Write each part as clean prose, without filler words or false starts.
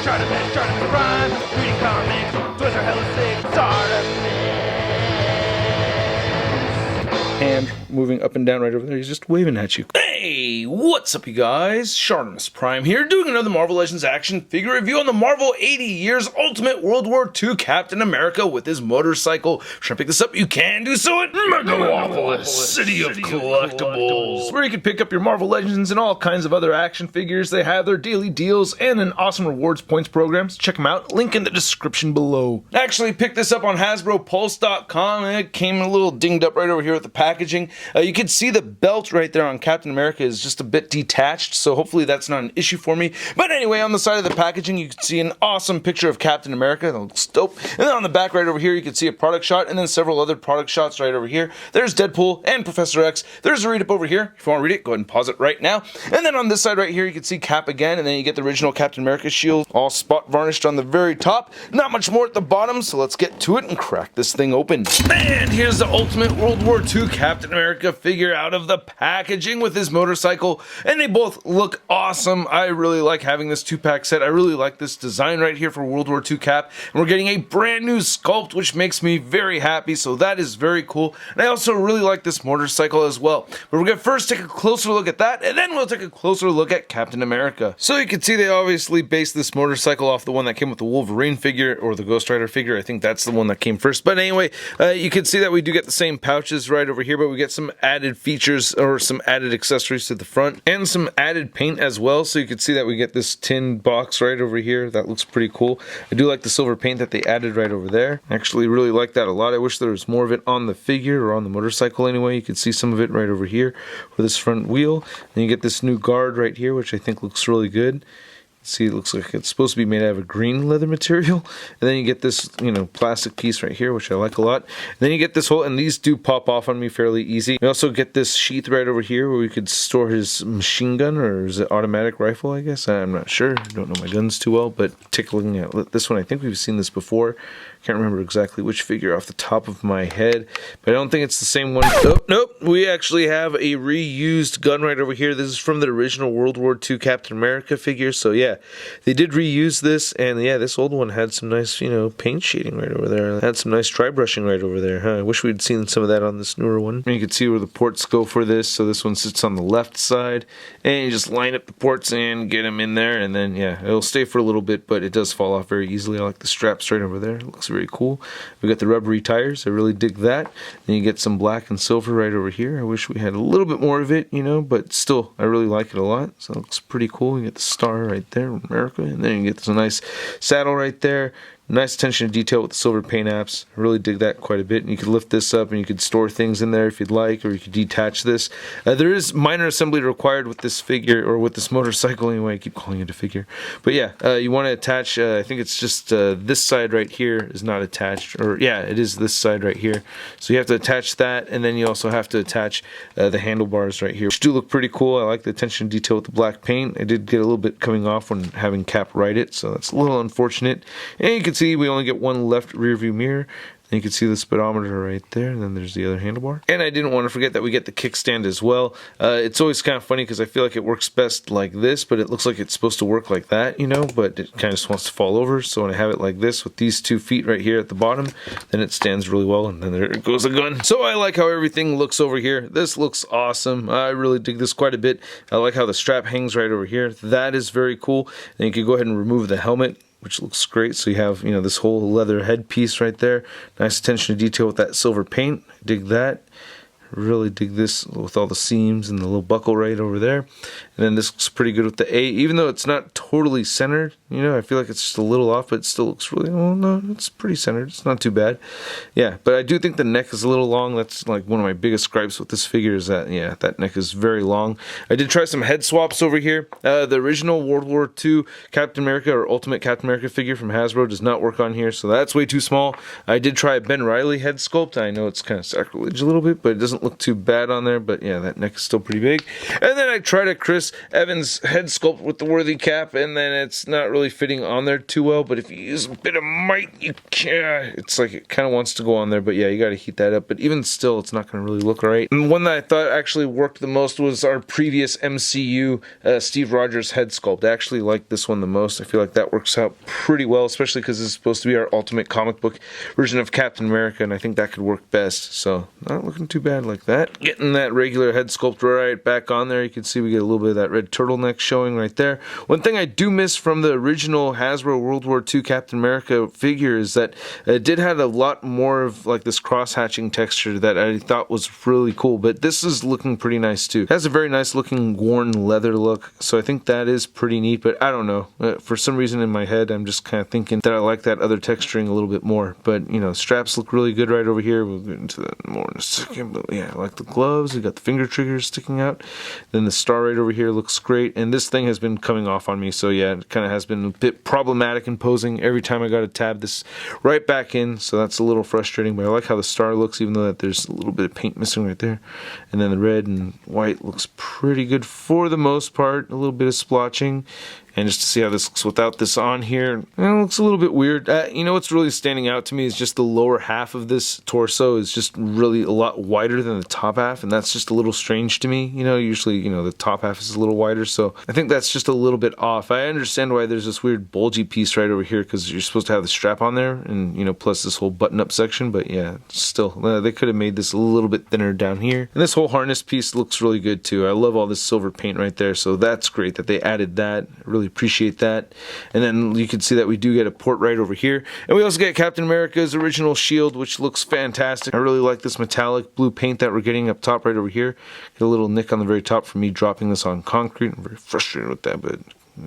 ShartimusPrime, reading comics, toys are hella sick, And moving up and down right over there, he's just waving at you. Hey, what's up you guys? ShartimusPrime here, doing another Marvel Legends action figure review on the Marvel 80 Years Ultimate World War II Captain America with his motorcycle. Try to pick this up, you can do so at Megalopolis, City of Collectibles, where you can pick up your Marvel Legends and all kinds of other action figures. They have their daily deals and an awesome rewards points programs. Check them out, link in the description below. Actually picked this up on HasbroPulse.com and it came a little dinged up right over here with the packaging. You can see the belt right there on Captain America is just a bit detached, so hopefully that's not an issue for me. But anyway, on the side of the packaging you can see an awesome picture of Captain America. That looks dope. And then on the back right over here you can see a product shot and then several other product shots right over here. There's Deadpool and Professor X. There's a read up over here. If you want to read it, go ahead and pause it right now. And then on this side right here you can see Cap again, and then you get the original Captain America shield all spot varnished on the very top. Not much more at the bottom, so let's get to it and crack this thing open. And here's the Ultimate World War II Captain America figure out of the packaging with his motorcycle, and they both look awesome. I really like having this 2-pack set. I really like this design right here for World War II Cap, and we're getting a brand new sculpt, which makes me very happy, so that is very cool. And I also really like this motorcycle as well. But we're going to first take a closer look at that, and then we'll take a closer look at Captain America. So you can see they obviously based this motorcycle off the one that came with the Wolverine figure, or the Ghost Rider figure. I think that's the one that came first. But anyway, you can see that we do get the same pouches right over here, but we get some added features or some added accessories to the front and some added paint as well. So you can see that we get this tin box right over here. That looks pretty cool. I do like the silver paint that they added right over there. I actually really like that a lot. I wish there was more of it on the figure, or on the motorcycle anyway. You can see some of it right over here with this front wheel. And you get this new guard right here, which I think looks really good. See, it looks like it's supposed to be made out of a green leather material. And then you get this, plastic piece right here, which I like a lot. And then you get this whole, and these do pop off on me fairly easy. We also get this sheath right over here where we could store his machine gun, or is it automatic rifle, I guess? I'm not sure. I don't know my guns too well, but looking at this one, I think we've seen this before. Can't remember exactly which figure off the top of my head, but I don't think it's the same one. Oh, nope, we actually have a reused gun right over here. This is from the original World War II Captain America figure, so yeah, they did reuse this, and yeah, this old one had some nice, paint shading right over there. It had some nice dry brushing right over there, huh? I wish we'd seen some of that on this newer one. And you can see where the ports go for this, so this one sits on the left side, and you just line up the ports and get them in there, and then, yeah, it'll stay for a little bit, but it does fall off very easily. I like the straps right over there. It looks very cool. We got the rubbery tires. I really dig that. Then you get some black and silver right over here. I wish we had a little bit more of it, but still, I really like it a lot. So it looks pretty cool. You get the star right there, America, and then you get this nice saddle right there. Nice attention to detail with the silver paint apps. I really dig that quite a bit. And you could lift this up and you could store things in there if you'd like, or you could detach this. There is minor assembly required with this figure, or with this motorcycle anyway. I keep calling it a figure. But yeah, you want to attach, I think it's just this side right here is not attached. Or yeah, it is this side right here. So you have to attach that, and then you also have to attach the handlebars right here, which do look pretty cool. I like the attention to detail with the black paint. I did get a little bit coming off when having Cap write it, so that's a little unfortunate. And you can see we only get one left rear view mirror. And you can see the speedometer right there, and then there's the other handlebar. And I didn't want to forget that we get the kickstand as well. It's always kind of funny because I feel like it works best like this, but it looks like it's supposed to work like that, but it kind of just wants to fall over. So when I have it like this with these 2 feet right here at the bottom, then it stands really well, and then there goes the gun. So I like how everything looks over here. This looks awesome. I really dig this quite a bit. I like how the strap hangs right over here. That is very cool. And you can go ahead and remove the helmet, which looks great. So you have, this whole leather headpiece right there. Nice attention to detail with that silver paint. I dig that. Really dig this with all the seams and the little buckle right over there. And then this looks pretty good with the A, even though it's not totally centered. I feel like it's just a little off, but it still looks really, well, no, it's pretty centered. It's not too bad. Yeah, but I do think the neck is a little long. That's like one of my biggest gripes with this figure is that, yeah, that neck is very long. I did try some head swaps over here. The original World War II Captain America, or Ultimate Captain America figure from Hasbro does not work on here, so that's way too small. I did try a Ben Reilly head sculpt. I know it's kind of sacrilege a little bit, but it doesn't look too bad on there. But yeah, that neck is still pretty big. And then I tried a Chris Evans head sculpt with the Worthy Cap, and then it's not really really fitting on there too well, but if you use a bit of might, you can. It's like it kind of wants to go on there, but yeah, you got to heat that up. But even still, it's not going to really look right. And one that I thought actually worked the most was our previous MCU Steve Rogers head sculpt. I actually like this one the most. I feel like that works out pretty well, especially because it's supposed to be our ultimate comic book version of Captain America, and I think that could work best. So not looking too bad like that. Getting that regular head sculpt right back on there. You can see we get a little bit of that red turtleneck showing right there. One thing I do miss from the original Hasbro World War II Captain America figure is that it did have a lot more of like this cross-hatching texture that I thought was really cool, but this is looking pretty nice too. It has a very nice looking worn leather look, so I think that is pretty neat, but I don't know. For some reason in my head, I'm just kind of thinking that I like that other texturing a little bit more, but you know, straps look really good right over here. We'll get into that more in a second, but yeah, I like the gloves. We got the finger triggers sticking out. Then the star right over here looks great, and this thing has been coming off on me, so yeah, it kind of has been a bit problematic in posing. Every time I got to tab this right back in, so that's a little frustrating, but I like how the star looks, even though that there's a little bit of paint missing right there. And then the red and white looks pretty good for the most part. A little bit of splotching. And just to see how this looks without this on here, it looks a little bit weird. You know what's really standing out to me is just the lower half of this torso is just really a lot wider than the top half, and that's just a little strange to me. You know, usually, you know, the top half is a little wider, so I think that's just a little bit off. I understand why there's this weird bulgy piece right over here, because you're supposed to have the strap on there, and, you know, plus this whole button-up section, but yeah, still, they could have made this a little bit thinner down here. And this whole harness piece looks really good, too. I love all this silver paint right there, so that's great that they added that. Really appreciate that. And then you can see that we do get a port right over here, and we also get Captain America's original shield, which looks fantastic. I really like this metallic blue paint that we're getting up top right over here. Get a little nick on the very top for me dropping this on concrete. I'm very frustrated with that, but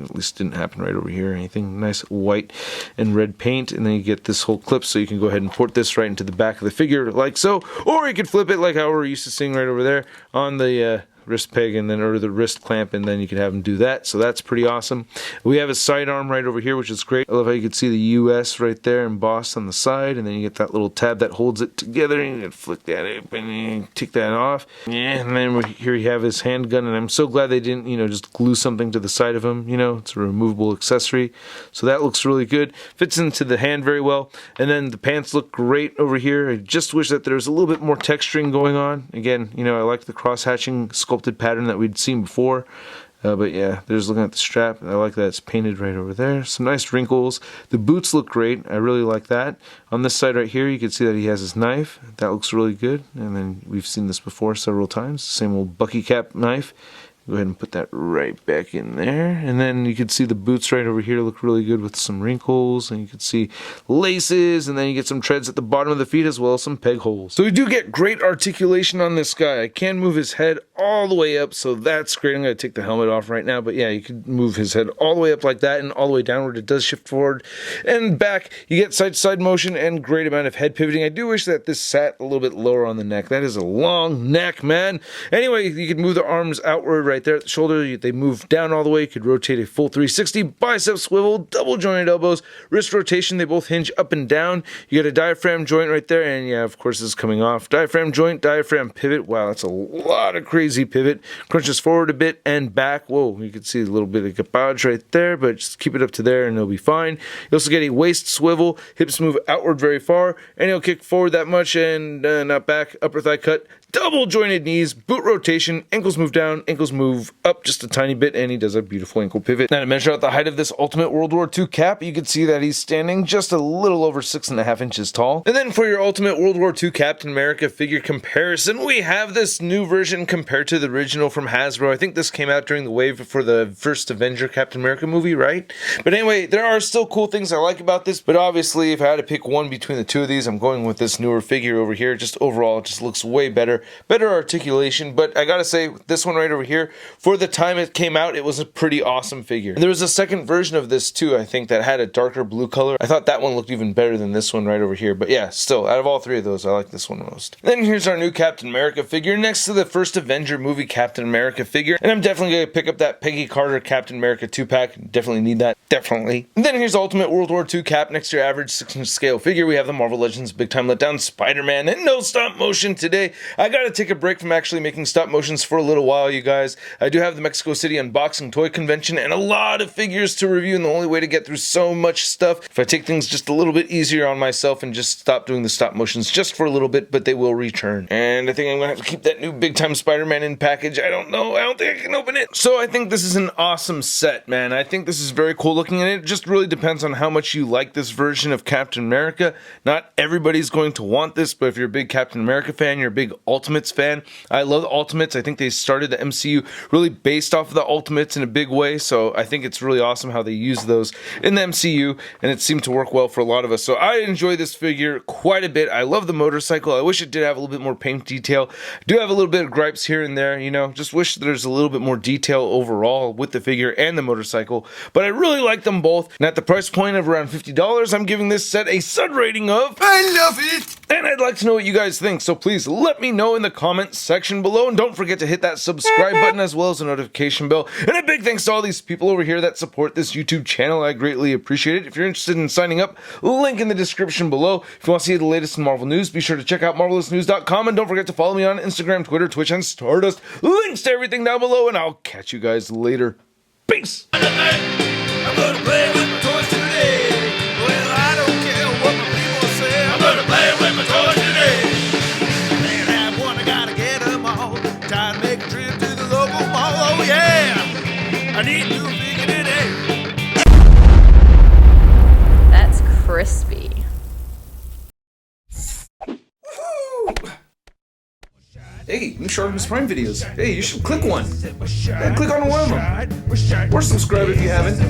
at least it didn't happen right over here or anything. Nice white and red paint, and then you get this whole clip, so you can go ahead and port this right into the back of the figure like so, or you could flip it like how we're used to seeing right over there on the wrist peg, and then or the wrist clamp, and then you can have them do that. So that's pretty awesome. We have a sidearm right over here, which is great. I love how you can see the US right there embossed on the side, and then you get that little tab that holds it together, and you can flick that up and you take that off. Yeah, and then here you have his handgun, and I'm so glad they didn't, you know, just glue something to the side of him. You know, it's a removable accessory, so that looks really good. Fits into the hand very well. And then the pants look great over here. I just wish that there was a little bit more texturing going on. Again, you know, I like the cross-hatching sculpted pattern that we'd seen before, but yeah, there's looking at the strap. I like that it's painted right over there. Some nice wrinkles. The boots look great. I really like that. On this side right here, you can see that he has his knife. That looks really good. And then we've seen this before several times. Same old Bucky cap knife. Go ahead and put that right back in there. And then you can see the boots right over here look really good with some wrinkles. And you can see laces. And then you get some treads at the bottom of the feet as well as some peg holes. So we do get great articulation on this guy. I can move his head all the way up, so that's great. I'm going to take the helmet off right now. But yeah, you can move his head all the way up like that and all the way downward. It does shift forward and back. You get side-to-side motion and great amount of head pivoting. I do wish that this sat a little bit lower on the neck. That is a long neck, man. Anyway, you can move the arms outward right there at the shoulder. They move down all the way. You could rotate a full 360, bicep swivel, double jointed elbows, wrist rotation. They both hinge up and down. You got a diaphragm joint right there, and yeah, of course, this is coming off. Diaphragm joint, diaphragm pivot. Wow, that's a lot of crazy pivot. Crunches forward a bit and back. Whoa, you can see a little bit of gapage right there, but just keep it up to there and it'll be fine. You also get a waist swivel. Hips move outward very far, and he'll kick forward that much and not back. Upper thigh cut. Double jointed knees, boot rotation, ankles move down, ankles move up just a tiny bit, and he does a beautiful ankle pivot. Now to measure out the height of this Ultimate World War II cap, you can see that he's standing just a little over 6.5 inches tall. And then for your Ultimate World War II Captain America figure comparison, we have this new version compared to the original from Hasbro. I think this came out during the wave for the first Avenger Captain America movie, right? But anyway, there are still cool things I like about this, but obviously if I had to pick one between the two of these, I'm going with this newer figure over here. Just overall, it just looks way better. Better articulation, but I gotta say, this one right over here, for the time it came out, it was a pretty awesome figure. And there was a second version of this too, I think, that had a darker blue color. I thought that one looked even better than this one right over here, but yeah, still, out of all three of those, I like this one most. Then here's our new Captain America figure next to the first Avenger movie Captain America figure, and I'm definitely gonna pick up that Peggy Carter Captain America 2-pack, definitely need that. Definitely. And then here's Ultimate World War II cap next to your average 6-inch scale figure. We have the Marvel Legends Big Time Letdown Spider-Man, and no stop motion today. I gotta take a break from actually making stop motions for a little while, you guys. I do have the Mexico City Unboxing Toy Convention and a lot of figures to review, and the only way to get through so much stuff, if I take things just a little bit easier on myself and just stop doing the stop motions just for a little bit, but they will return. And I think I'm gonna have to keep that new Big Time Spider-Man in package. I don't know. I don't think I can open it. So I think this is an awesome set, man. I think this is very cool looking, and it just really depends on how much you like this version of Captain America. Not everybody's going to want this, but if you're a big Captain America fan, you're a big Ultimates fan. I love the Ultimates. I think they started the MCU really based off of the Ultimates in a big way, so I think it's really awesome how they use those in the MCU, and it seemed to work well for a lot of us. So I enjoy this figure quite a bit. I love the motorcycle. I wish it did have a little bit more paint detail. I do have a little bit of gripes here and there, you know, just wish there's a little bit more detail overall with the figure and the motorcycle, but I really like them both. And at the price point of around $50, I'm giving this set a Sud rating of I love it! And I'd like to know what you guys think, so please let me know in the comments section below, and don't forget to hit that subscribe button as well as the notification bell. And a big thanks to all these people over here that support this YouTube channel. I greatly appreciate it. If you're interested in signing up, link in the description below. If you want to see the latest in Marvel news, be sure to check out marvelousnews.com, and don't forget to follow me on Instagram, Twitter, Twitch, and Stardust. Links to everything down below, and I'll catch you guys later. Peace! I'm gonna play with my toys today. Well, I don't care what my people say. I'm gonna play with my toys today. Can't have one, I gotta get them all. Time to make a trip to the local mall. Oh yeah, I need a new figure today. That's crispy. Hey, new ShartimusPrime videos. Hey, you should click one. Yeah, click on one of them. Or subscribe if you haven't.